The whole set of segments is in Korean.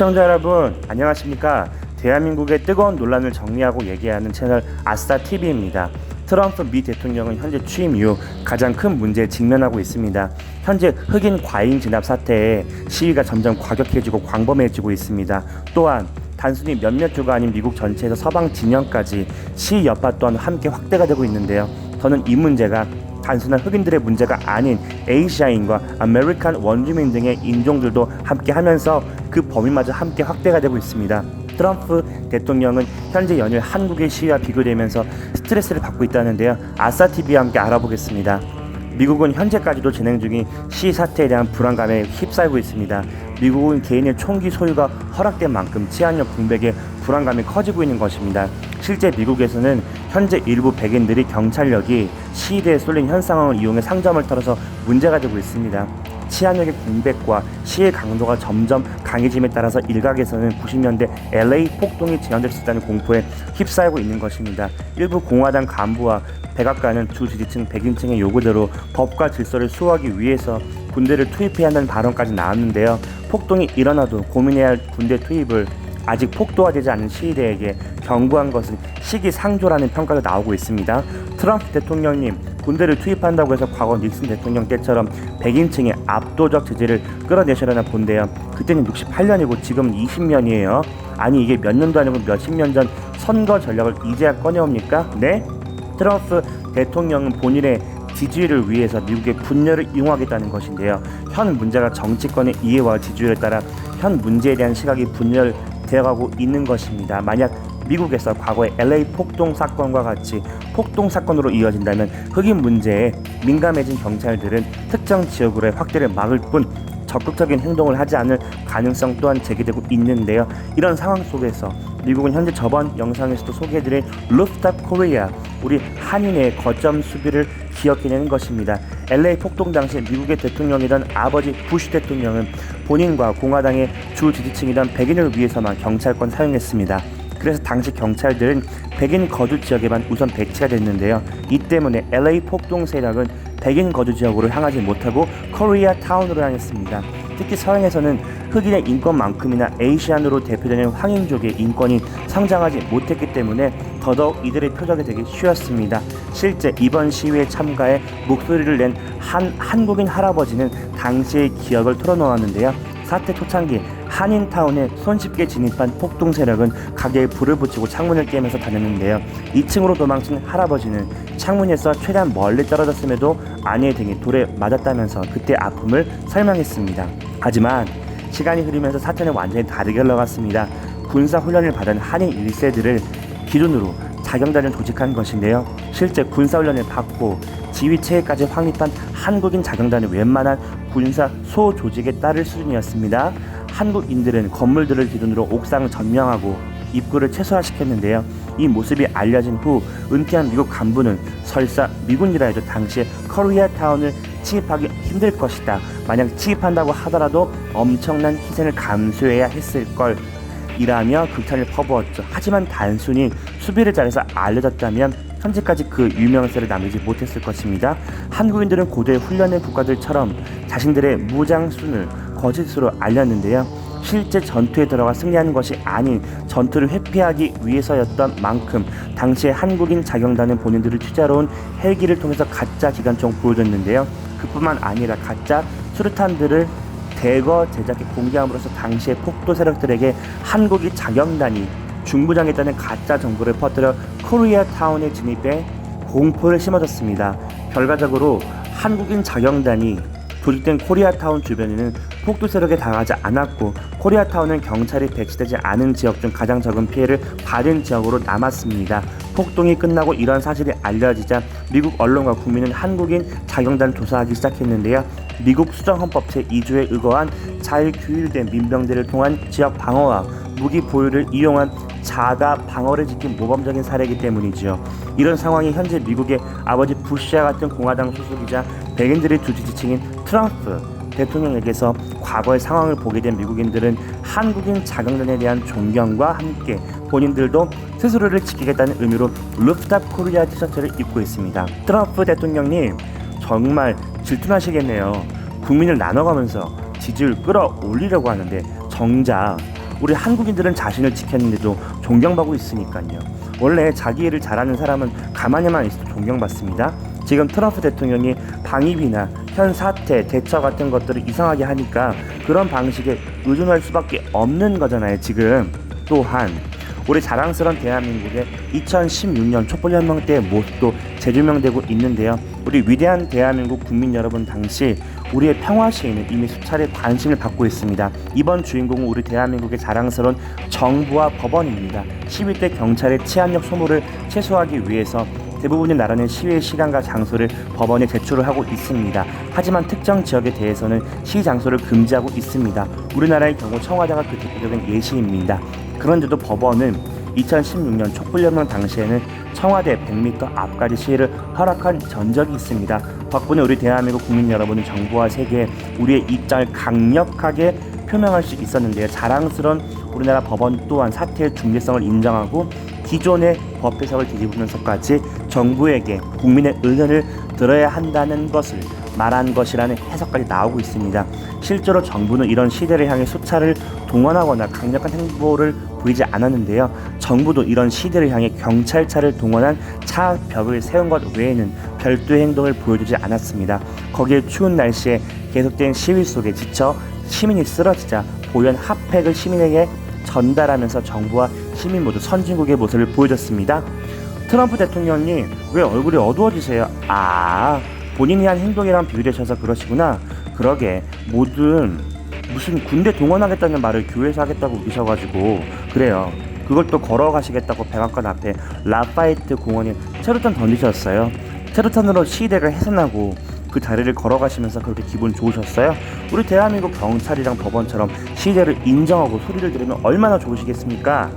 시청자 여러분 안녕하십니까. 대한민국의 뜨거운 논란을 정리하고 얘기하는 채널 아싸TV입니다. 트럼프 미 대통령은 현재 취임 이후 가장 큰 문제에 직면하고 있습니다. 현재 흑인 과잉 진압 사태에 시위가 점점 과격해지고 광범해지고 있습니다. 또한 단순히 몇몇 주가 아닌 미국 전체에서 서방 진영까지 시위 여파 또한 함께 확대가 되고 있는데요. 저는 이 문제가 단순한 흑인들의 문제가 아닌 아시아인과 아메리칸 원주민 등의 인종들도 함께 하면서 그 범위마저 함께 확대가 되고 있습니다. 트럼프 대통령은 현재 연일 한국의 시위와 비교되면서 스트레스를 받고 있다는데요. 아싸TV와 함께 알아보겠습니다. 미국은 현재까지도 진행 중인 시위 사태에 대한 불안감에 휩싸이고 있습니다. 미국은 개인의 총기 소유가 허락된 만큼 치안력 공백에 불안감이 커지고 있는 것입니다. 실제 미국에서는 현재 일부 백인들이 경찰력이 시위대에 쏠린 현 상황을 이용해 상점을 털어서 문제가 되고 있습니다. 치안력의 공백과 시위 강도가 점점 강해짐에 따라서 일각에서는 90년대 LA 폭동이 재현될 수 있다는 공포에 휩싸이고 있는 것입니다. 일부 공화당 간부와 백악관은 주 지지층 백인층의 요구대로 법과 질서를 수호하기 위해서 군대를 투입해야 한다는 발언까지 나왔는데요. 폭동이 일어나도 고민해야 할 군대 투입을 아직 폭도화되지 않은 시위대에게 경고한 것은 시기상조라는 평가가 나오고 있습니다. 트럼프 대통령님, 군대를 투입한다고 해서 과거 닉슨 대통령 때처럼 백인층의 압도적 지지를 끌어내시려나 본데요. 그때는 68년이고 지금은 20년이에요. 아니 이게 몇 년도 아니고 몇십 년 전 선거 전략을 이제야 꺼내옵니까? 네? 트럼프 대통령은 본인의 지지율을 위해서 미국의 분열을 이용하겠다는 것인데요. 현 문제가 정치권의 이해와 지지율에 따라 현 문제에 대한 시각이 분열되어가고 있는 것입니다. 만약 미국에서 과거의 LA 폭동 사건과 같이 폭동 사건으로 이어진다면 흑인 문제에 민감해진 경찰들은 특정 지역으로의 확대를 막을 뿐 적극적인 행동을 하지 않을 가능성 또한 제기되고 있는데요. 이런 상황 속에서 미국은 현재 저번 영상에서도 소개해드린 루프탑 코리아, 우리 한인의 거점 수비를 기억해내는 것입니다. LA 폭동 당시 미국의 대통령이던 아버지 부시 대통령은 본인과 공화당의 주 지지층이던 백인을 위해서만 경찰권 사용했습니다. 그래서 당시 경찰들은 백인 거주 지역에만 우선 배치가 됐는데요. 이 때문에 LA 폭동 세력은 백인 거주 지역으로 향하지 못하고 코리아 타운으로 향했습니다. 특히 서양에서는 흑인의 인권만큼이나 아시안으로 대표되는 황인족의 인권이 성장하지 못했기 때문에 더더욱 이들의 표적이 되기 쉬웠습니다. 실제 이번 시위에 참가해 목소리를 낸 한국인 할아버지는 당시의 기억을 털어놓았는데요. 사태 초창기 한인타운에 손쉽게 진입한 폭동 세력은 가게에 불을 붙이고 창문을 깨면서 다녔는데요. 2층으로 도망친 할아버지는 창문에서 최대한 멀리 떨어졌음에도 아내의 등이 돌에 맞았다면서 그때 아픔을 설명했습니다. 하지만 시간이 흐르면서 사태는 완전히 다르게 흘러갔습니다. 군사훈련을 받은 한인 1세들을 기준으로 자경단을 조직한 것인데요. 실제 군사훈련을 받고 지휘체계까지 확립한 한국인 자경단은 웬만한 군사 소조직에 따를 수준이었습니다. 한국인들은 건물들을 기준으로 옥상을 점령하고 입구를 최소화시켰는데요. 이 모습이 알려진 후 은퇴한 미국 간부는 설사 미군이라 해도 당시에 코리아타운을 침입하기 힘들 것이다. 만약 침입한다고 하더라도 엄청난 희생을 감수해야 했을 걸 이라며 극찬을 퍼부었죠. 하지만 단순히 수비를 잘해서 알려졌다면 현재까지 그 유명세를 남기지 못했을 것입니다. 한국인들은 고대 훈련된 국가들처럼 자신들의 무장순을 거짓으로 알렸는데요. 실제 전투에 들어가 승리하는 것이 아닌 전투를 회피하기 위해서였던 만큼 당시에 한국인 자경단은 본인들을 취재하러 온 헬기를 통해서 가짜 기관총 보여줬는데요. 그뿐만 아니라 가짜 수류탄들을 대거 제작해 공개함으로써 당시의 폭도 세력들에게 한국인 자경단이 중부장했다는 가짜 정보를 퍼뜨려 코리아타운에 진입해 공포를 심어줬습니다. 결과적으로 한국인 자경단이 조직된 코리아타운 주변에는 폭도 세력에 당하지 않았고 코리아타운은 경찰이 배치되지 않은 지역 중 가장 적은 피해를 받은 지역으로 남았습니다. 폭동이 끝나고 이런 사실이 알려지자 미국 언론과 국민은 한국인 자경단을 조사하기 시작했는데요. 미국 수정헌법 제2조에 의거한 자율규율된 민병대를 통한 지역 방어와 무기 보유를 이용한 자가 방어를 지킨 모범적인 사례이기 때문이지요. 이런 상황이 현재 미국의 아버지 부시와 같은 공화당 소속이자 백인들의 주 지지층인 트럼프 대통령에게서 과거의 상황을 보게 된 미국인들은 한국인 자경단에 대한 존경과 함께 본인들도 스스로를 지키겠다는 의미로 루프탑 코리아 티셔츠를 입고 있습니다. 트럼프 대통령님 정말 질투나시겠네요. 국민을 나눠가면서 지지율 끌어올리려고 하는데 정작 우리 한국인들은 자신을 지켰는데도 존경받고 있으니까요. 원래 자기 일을 잘하는 사람은 가만히만 있어도 존경받습니다. 지금 트럼프 대통령이 방위비나 현 사태, 대처 같은 것들을 이상하게 하니까 그런 방식에 의존할 수밖에 없는 거잖아요, 지금. 또한 우리 자랑스러운 대한민국의 2016년 촛불혁명 때의 모습도 재조명되고 있는데요. 우리 위대한 대한민국 국민 여러분, 당시 우리의 평화 시위는 이미 수차례 관심을 받고 있습니다. 이번 주인공은 우리 대한민국의 자랑스러운 정부와 법원입니다. 시위 때 경찰의 치안력 소모를 최소화하기 위해서 대부분의 나라는 시위의 시간과 장소를 법원에 제출을 하고 있습니다. 하지만 특정 지역에 대해서는 시위 장소를 금지하고 있습니다. 우리나라의 경우 청와대가 그 대표적인 예시입니다. 그런데도 법원은 2016년 촛불혁명 당시에는 청와대 100m 앞까지 시위를 허락한 전적이 있습니다. 덕분에 우리 대한민국 국민 여러분은 정부와 세계에 우리의 입장을 강력하게 표명할 수 있었는데요. 자랑스러운 우리나라 법원 또한 사태의 중대성을 인정하고 기존의 법 해석을 뒤집으면서까지 정부에게 국민의 의견을 들어야 한다는 것을 말한 것이라는 해석까지 나오고 있습니다. 실제로 정부는 이런 시대를 향해 수차를 동원하거나 강력한 행보를 보이지 않았는데요. 정부도 이런 시대를 향해 경찰차를 동원한 차 벽을 세운 것 외에는 별도의 행동을 보여주지 않았습니다. 거기에 추운 날씨에 계속된 시위 속에 지쳐 시민이 쓰러지자 보연 핫팩을 시민에게 전달하면서 정부와 시민 모두 선진국의 모습을 보여줬습니다. 트럼프 대통령님, 왜 얼굴이 어두워지세요? 본인이 한 행동이랑 비교되셔서 그러시구나. 그러게, 무슨 군대 동원하겠다는 말을 교회에서 하겠다고 우기셔가지고 그래요. 그걸 또 걸어가시겠다고 백악관 앞에 라파에트 공원에 체류탄 던지셨어요. 체류탄으로 시위대가 해산하고 그 자리를 걸어가시면서 그렇게 기분 좋으셨어요? 우리 대한민국 경찰이랑 법원처럼 시위대를 인정하고 소리를 지르면 얼마나 좋으시겠습니까?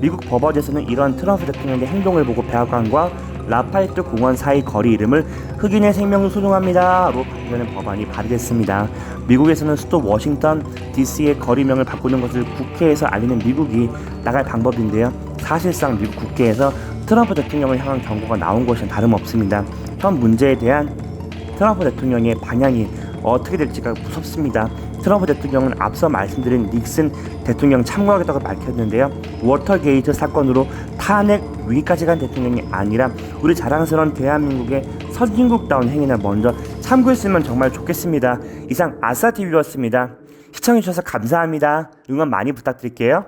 미국 법원에서는 이러한 트럼프 대통령의 행동을 보고 백악관과 라파에트 공원 사이 거리 이름을 흑인의 생명을 소중합니다로 바꾸는 법안이 발의됐습니다. 미국에서는 수도 워싱턴 DC의 거리명을 바꾸는 것을 국회에서 알리는 미국이 나갈 방법인데요. 사실상 미국 국회에서 트럼프 대통령을 향한 경고가 나온 것은 다름없습니다. 현 문제에 대한 트럼프 대통령의 방향이 어떻게 될지가 무섭습니다. 트럼프 대통령은 앞서 말씀드린 닉슨 대통령 참고하겠다고 밝혔는데요. 워터게이트 사건으로 탄핵 위기까지 간 대통령이 아니라 우리 자랑스러운 대한민국의 선진국다운 행위나 먼저 참고했으면 정말 좋겠습니다. 이상 아싸TV였습니다. 시청해주셔서 감사합니다. 응원 많이 부탁드릴게요.